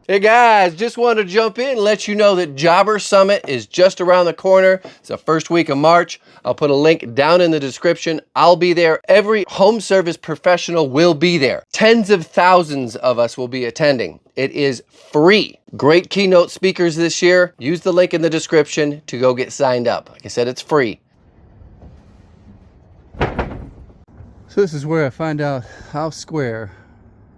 Hey guys, just wanted to jump in and let you know that Jobber Summit is just around the corner. It's the first week of March. I'll put a link down in the description. I'll be there. Every home service professional will be there. Tens of thousands of us will be attending. It is free. Great keynote speakers this year. Use the link in the description to go get signed up. Like I said, it's free. So this is where I find out how square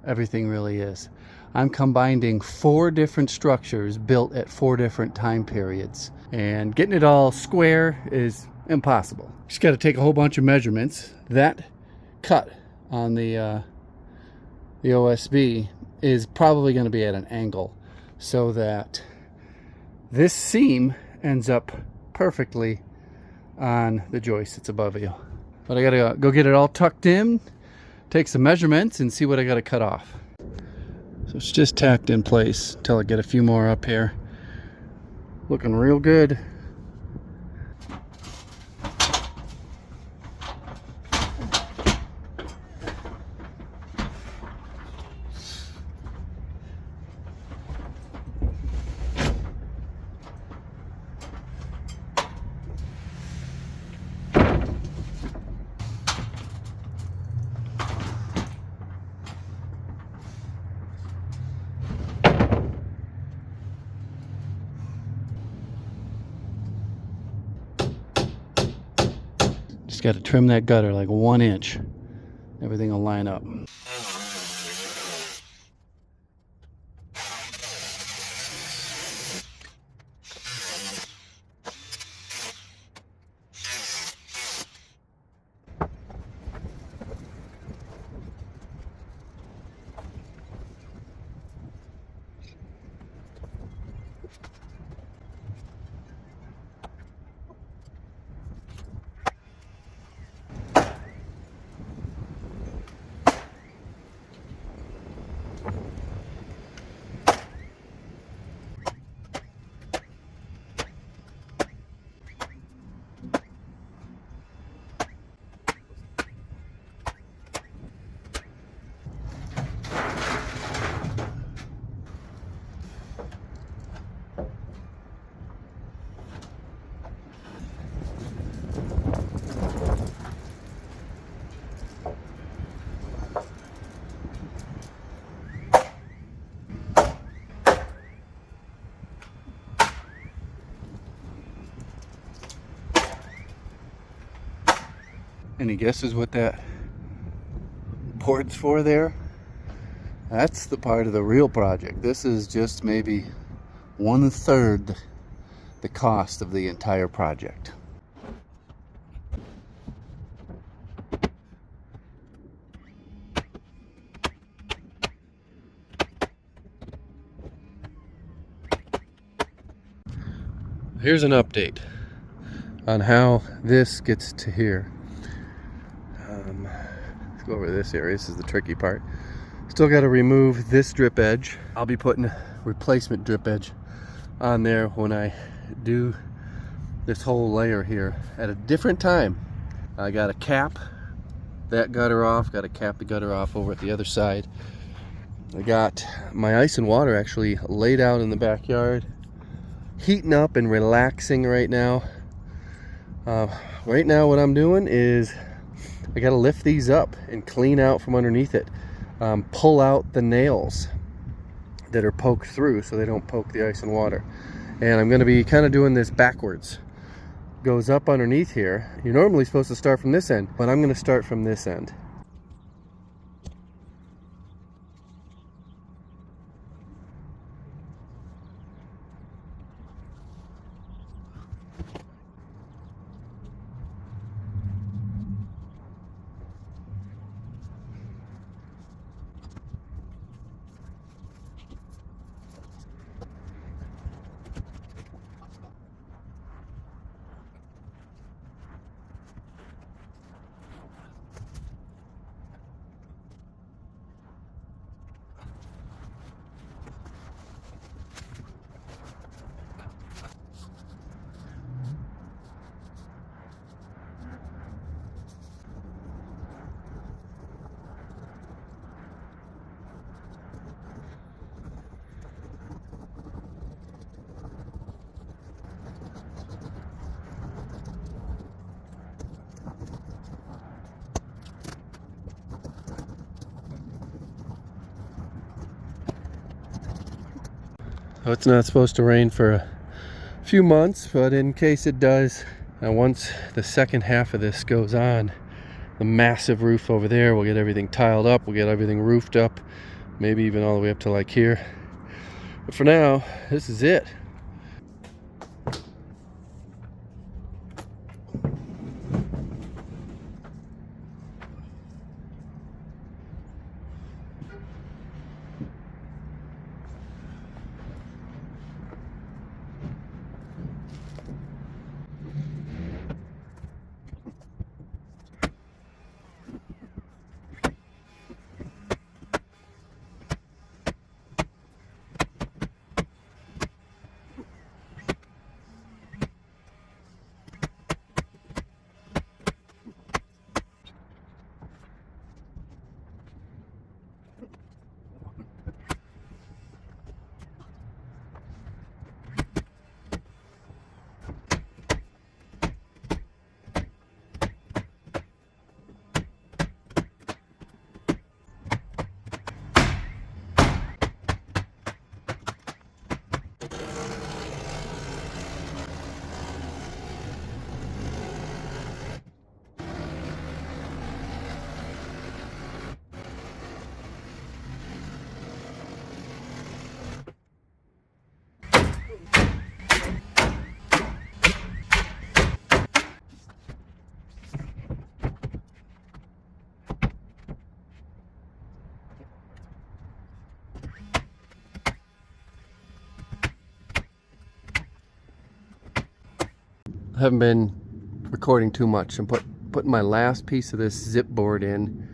everything really is. I'm combining 4 different structures built at 4 different time periods, and getting it all square is impossible. Just got to take a whole bunch of measurements. That cut on the OSB is probably going to be at an angle so that this seam ends up perfectly on the joist that's above you. But I gotta go get it all tucked in, take some measurements, and see what I gotta cut off. So it's just tacked in place until I get a few more up here. Looking real good. Just got to trim that gutter like 1 inch. Everything will line up. Any guesses what that board's for there? That's the part of the real project. This is just maybe 1/3 the cost of the entire project. Here's an update on how this gets to here. Let's go over this area. This is the tricky part. Still got to remove this drip edge. I'll be putting replacement drip edge on there when I do this whole layer here at a different time. I got to cap that gutter off, got to cap the gutter off over at the other side. I got my ice and water actually laid out in the backyard, heating up and relaxing right now. Right now what I'm doing is I got to lift these up and clean out from underneath it. Pull out the nails that are poked through so they don't poke the ice and water. And I'm going to be kind of doing this backwards. Goes up underneath here. You're normally supposed to start from this end, but I'm going to start from this end. It's not supposed to rain for a few months, but in case it does, once the second half of this goes on, the massive roof over there, we'll get everything tiled up, we'll get everything roofed up, maybe even all the way up to like here. But for now, this is it. I haven't been recording too much. I'm putting my last piece of this zip board in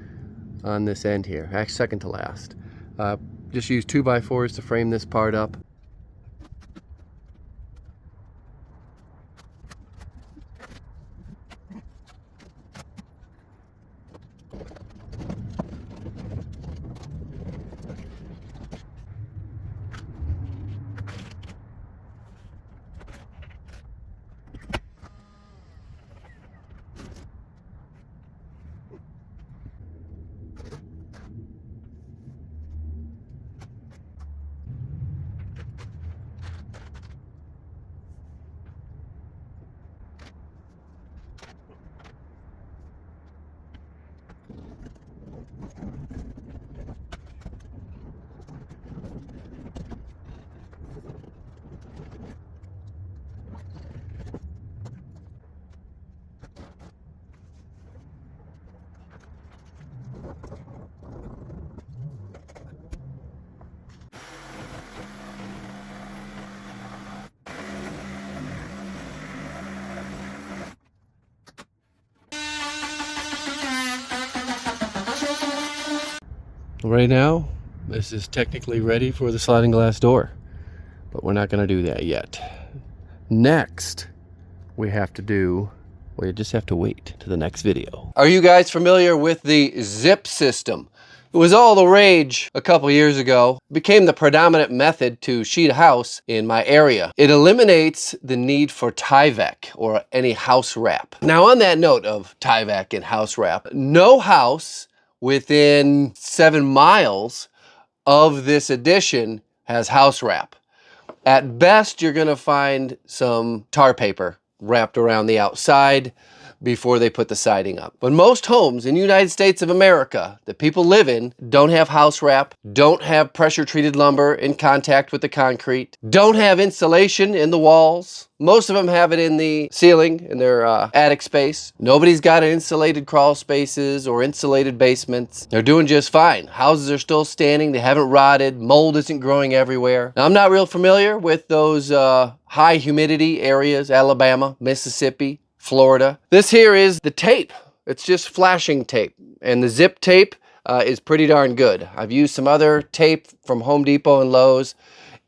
on this end here, actually second to last. Just used 2x4s to frame this part up. Right now, this is technically ready for the sliding glass door, but we're not going to do that yet. Next, we just have to wait to the next video. Are you guys familiar with the zip system? It was all the rage a couple years ago. It became the predominant method to sheet a house in my area. It eliminates the need for Tyvek or any house wrap. Now, on that note of Tyvek and house wrap, no house within 7 miles of this addition has house wrap. At best, you're gonna find some tar paper wrapped around the outside before they put the siding up. But most homes in the United States of America that people live in don't have house wrap, don't have pressure treated lumber in contact with the concrete, don't have insulation in the walls. Most of them have it in the ceiling, in their attic space. Nobody's got insulated crawl spaces or insulated basements. They're doing just fine. Houses are still standing, they haven't rotted, mold isn't growing everywhere. Now, I'm not real familiar with those high humidity areas, Alabama, Mississippi, Florida. This here is the tape. It's just flashing tape, and the zip tape is pretty darn good. I've used some other tape from Home Depot and Lowe's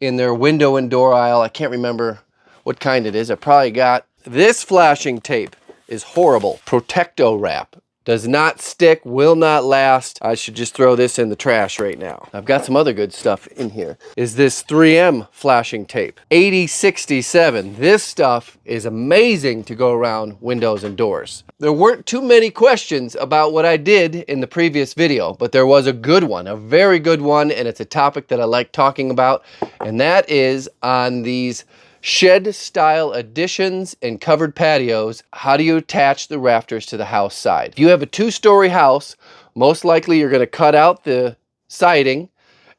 in their window and door aisle. I can't remember what kind it is. I probably got this flashing tape. Is horrible. Protecto wrap. Does not stick, will not last. I should just throw this in the trash right now. I've got some other good stuff in here. Is this 3M flashing tape. 8067. This stuff is amazing to go around windows and doors. There weren't too many questions about what I did in the previous video, but there was a good one, a very good one, and it's a topic that I like talking about, and that is on these shed style additions and covered patios. How do you attach the rafters to the house side? If you have a 2-story house, most likely you're going to cut out the siding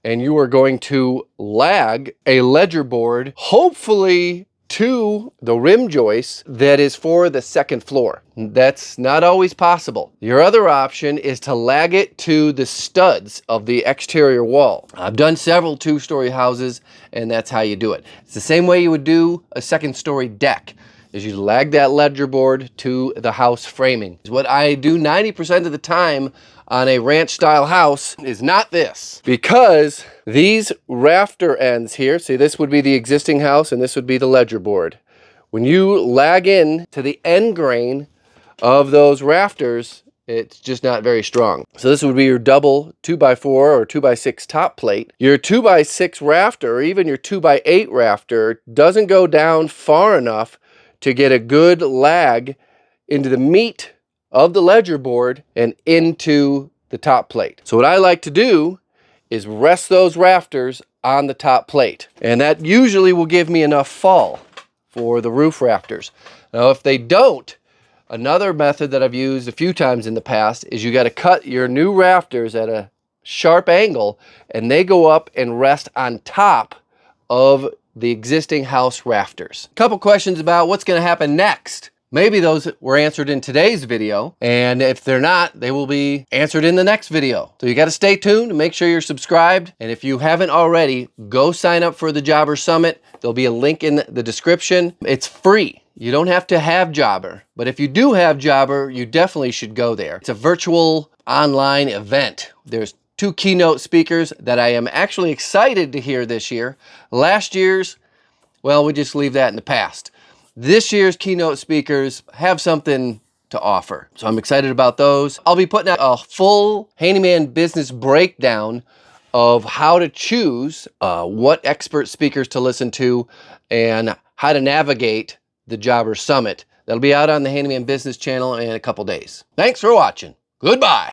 and you are going to lag a ledger board, hopefully to the rim joist that is for the second floor. That's not always possible. Your other option is to lag it to the studs of the exterior wall. I've done several 2-story houses, and that's how you do it. It's the same way you would do a 2nd-story deck, is you lag that ledger board to the house framing. What I do 90% of the time on a ranch style house is not this, because these rafter ends here, see, this would be the existing house and this would be the ledger board. When you lag in to the end grain of those rafters, it's just not very strong. So this would be your double 2x4 or 2x6 top plate. Your 2x6 rafter, or even your 2x8 rafter, doesn't go down far enough to get a good lag into the meat of the ledger board and into the top plate. So what I like to do is rest those rafters on the top plate, and that usually will give me enough fall for the roof rafters. Now if they don't, another method that I've used a few times in the past is you got to cut your new rafters at a sharp angle, and they go up and rest on top of the existing house rafters. Couple questions about what's going to happen next. Maybe those were answered in today's video, and if they're not, they will be answered in the next video. So you got to stay tuned and make sure you're subscribed. And if you haven't already, go sign up for the Jobber Summit. There'll be a link in the description. It's free. You don't have to have Jobber, but if you do have Jobber, you definitely should go there. It's a virtual online event. There's 2 keynote speakers that I am actually excited to hear this year. Last year's, well, we just leave that in the past. This year's keynote speakers have something to offer, so I'm excited about those. I'll be putting out a full handyman business breakdown of how to choose what expert speakers to listen to and how to navigate the Jobber Summit. That'll be out on the Handyman Business channel in a couple days. Thanks for watching. Goodbye.